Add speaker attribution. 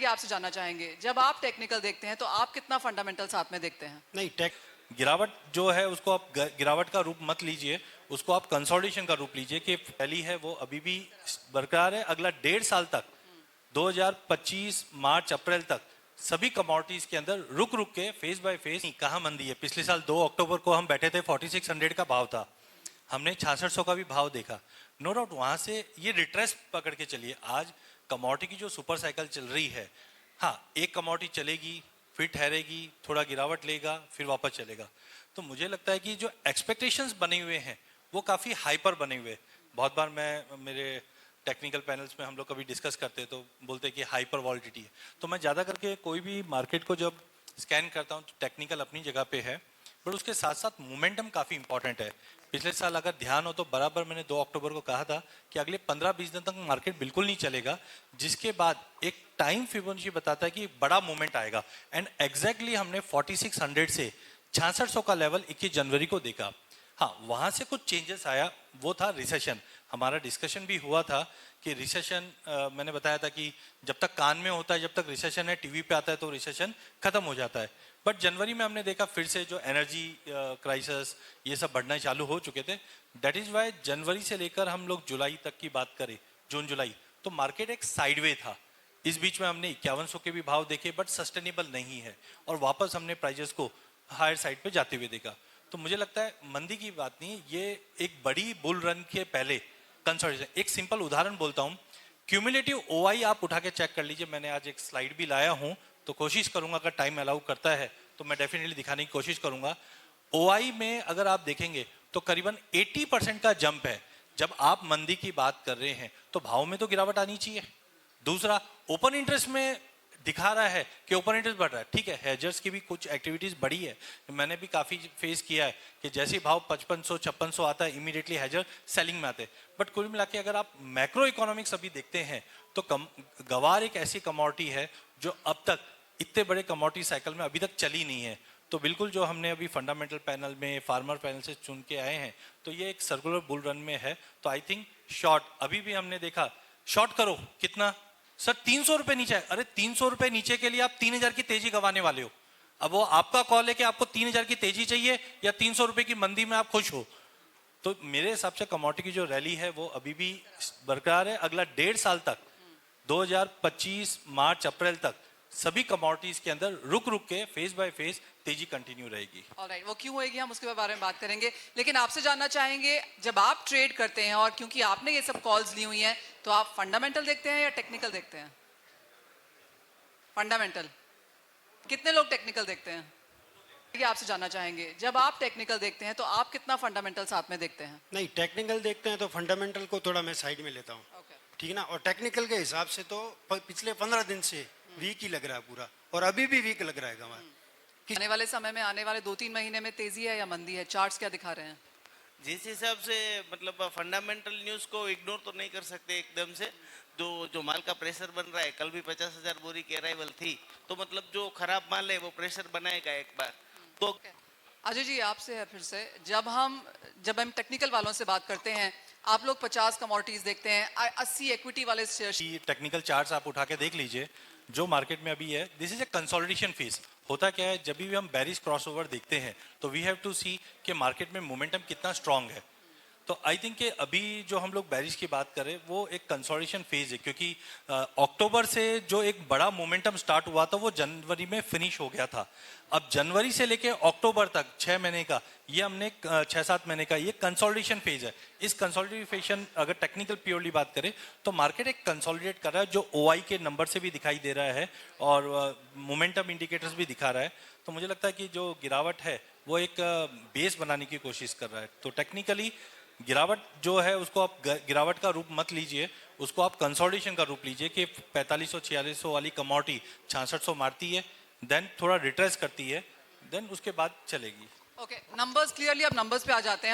Speaker 1: ये आपसे जानना चाहेंगे, जब आप टेक्निकल देखते हैं तो आप कितना फंडामेंटल साथ में देखते हैं?
Speaker 2: नहीं, गिरावट जो है उसको आप गिरावट का रूप मत लीजिए, उसको आप कंसोलिडेशन का रूप लीजिए कि पहली है वो अभी भी बरकरार है। अगला 1.5 साल तक 2025 मार्च अप्रैल तक सभी कमोडिटीज के अंदर रुक रुक के फेज बाय फेज कहाँ मंदी है। पिछले साल 2 अक्टूबर को हम बैठे थे, 4600 का भाव था, हमने 6600 का भी भाव देखा। नो डाउट वहां से ये रिट्रेस पकड़ के चलिए। आज कमोडिटी की जो सुपर साइकिल चल रही है, हाँ एक कमोडिटी चलेगी फिर ठहरेगी, थोड़ा गिरावट लेगा फिर वापस चलेगा। तो मुझे लगता है कि जो एक्सपेक्टेशंस बने हुए हैं वो काफ़ी हाइपर बने हुए हैं। बहुत बार मैं मेरे टेक्निकल पैनल्स में हम लोग कभी डिस्कस करते हैं तो बोलते हैं कि हाइपर वॉलिटिलिटी है। तो मैं ज़्यादा करके कोई भी मार्केट को जब स्कैन करता हूँ तो टेक्निकल अपनी जगह पे है, बट उसके साथ साथ मोमेंटम काफ़ी इंपॉर्टेंट है। पिछले साल अगर ध्यान हो तो बराबर मैंने 2 अक्टूबर को कहा था कि अगले 15-20 दिन तक मार्केट बिल्कुल नहीं चलेगा, जिसके बाद एक टाइम फिबोनाची बताता है कि बड़ा मूवमेंट आएगा। एंड एग्जैक्टली हमने 4600 से 6600 का लेवल 21 जनवरी को देखा। हाँ वहाँ से कुछ चेंजेस आया, वो था रिसेशन। हमारा डिस्कशन भी हुआ था कि रिसेशन, मैंने बताया था कि जब तक कान में होता है, जब तक रिसेशन है, टीवी पे आता है तो रिसेशन खत्म हो जाता है। बट जनवरी में हमने देखा फिर से जो एनर्जी क्राइसिस ये सब बढ़ना चालू हो चुके थे। दैट इज वाई जनवरी से लेकर हम लोग जुलाई तक की बात करें, जून जुलाई, तो मार्केट एक साइडवे था। इस बीच में हमने 5100 के भी भाव देखे, बट सस्टेनेबल नहीं है, और वापस हमने प्राइजेस को हायर साइड पे जाते हुए देखा। तो मुझे लगता है मंदी की बात नहीं, ये एक बड़ी बुल रन के पहले कंसोलिडेशन। एक सिंपल उदाहरण बोलता हूँ, क्यूमुलेटिव ओआई आप उठा के चेक कर लीजिए। मैंने आज एक स्लाइड भी लाया हूँ, तो कोशिश करूंगा अगर टाइम अलाउ करता है तो मैं डेफिनेटली दिखाने की कोशिश करूंगा। ओआई में अगर आप देखेंगे तो करीबन 80% का जंप है। जब आप मंदी की बात कर रहे हैं तो भाव में तो गिरावट आनी चाहिए। दूसरा, ओपन इंटरेस्ट में दिखा रहा है कि ओपन इंटरेस्ट बढ़ रहा है, ठीक है, हेजर्स की भी कुछ एक्टिविटीज बढ़ी है। मैंने भी काफी फेस किया है कि जैसे भाव 5500-5600 आता है, इमीडिएटली हेजर सेलिंग में आते हैं। बट कुल मिला के अगर आप मैक्रो इकोनॉमिक्स अभी देखते हैं तो गवार एक ऐसी कमोडिटी है जो अब तक इतने बड़े कमोडिटी साइकिल में अभी तक चली नहीं है। तो बिल्कुल जो हमने अभी फंडामेंटल पैनल में, फार्मर पैनल से चुन के आए हैं, तो ये एक सर्कुलर बुल रन में है। तो आई थिंक शॉर्ट, अभी भी हमने देखा, शॉर्ट करो कितना सर, 300 रुपए नीचे। अरे 300 रुपए नीचे के लिए आप 3000 की तेजी गंवाने वाले हो। अब वो आपका कॉल है कि आपको 3000 की तेजी चाहिए या 300 रुपए की मंदी में आप खुश हो। तो मेरे हिसाब से कमोडिटी की जो रैली है वो अभी भी बरकरार है। अगला 1.5 साल तक 2025 मार्च अप्रैल तक सभी कमोडिटीज के अंदर रुक रुक के फेज बाय फेज तेजी कंटिन्यू रहेगी।
Speaker 1: ऑलराइट, वो क्यों होएगी हम उसके बारे में बात करेंगे, लेकिन आपसे जानना चाहेंगे, जब आप ट्रेड करते हैं और क्योंकि आपने ये सब कॉल्स ली हुई हैं, तो आप फंडामेंटल देखते हैं या टेक्निकल देखते हैं? फंडामेंटल। कितने लोग टेक्निकल देखते हैं? ये आपसे जानना चाहेंगे, जब आप टेक्निकल देखते हैं तो आप कितना फंडामेंटल साथ में देखते हैं?
Speaker 3: नहीं, टेक्निकल देखते हैं तो फंडामेंटल को थोड़ा मैं साइड में लेता हूँ, ठीक है ना। और टेक्निकल के हिसाब से तो पिछले 15 दिन से वीक ही लग रहा है पूरा, और अभी भी वीक लग रहा है हमारा।
Speaker 1: आने वाले समय में, आने वाले 2-3 महीने में तेजी है या मंदी है? चार्ट्स क्या दिखा रहे हैं?
Speaker 4: जिस हिसाब से मतलब फंडामेंटल न्यूज़ को इग्नोर तो नहीं कर सकते एकदम से। जो माल का प्रेशर बन रहा है, कल भी 50,000 बोरी की अराइवल थी, तो मतलब जो खराब माल है वो प्रेशर बनाएगा एक बार तो।
Speaker 1: अजय जी, आपसे है फिर से, जब हम टेक्निकल वालों से बात करते हैं, आप लोग 50 कमोडिटीज देखते हैं, 80 इक्विटी वाले शेयर।
Speaker 2: टेक्निकल चार्ट्स आप उठा के देख लीजिए जो मार्केट में अभी है। This is a consolidation phase. होता क्या है, जब भी हम बेरिश क्रॉसओवर देखते हैं तो वी हैव टू सी कि मार्केट में मोमेंटम कितना स्ट्रांग है। तो आई थिंक कि अभी जो हम लोग बेरिश की बात करें वो एक कंसोलिडेशन फेज है, क्योंकि अक्टूबर से जो एक बड़ा मोमेंटम स्टार्ट हुआ था वो जनवरी में फिनिश हो गया था। अब जनवरी से लेके अक्टूबर तक 6 महीने का, ये हमने 6-7 महीने का ये कंसोलिडेशन फेज है। इस कंसोलिडेशन अगर टेक्निकल प्योरली बात करें तो मार्केट एक कंसोलिडेट कर रहा है, जो ओआई के नंबर से भी दिखाई दे रहा है और मोमेंटम इंडिकेटर्स भी दिखा रहा है। तो मुझे लगता है कि जो गिरावट है वो एक बेस बनाने की कोशिश कर रहा है। तो टेक्निकली गिरावट जो है उसको आप गिरावट का रूप मत लीजिए, उसको आप कंसोलिडेशन का रूप लीजिए कि 4500-4600 वाली कमोडिटी 6600 मारती है, देन थोड़ा रिट्रेस करती है, देन उसके बाद चलेगी।
Speaker 1: ओके, नंबर्स क्लियरली, अब नंबर्स पे आ जाते हैं।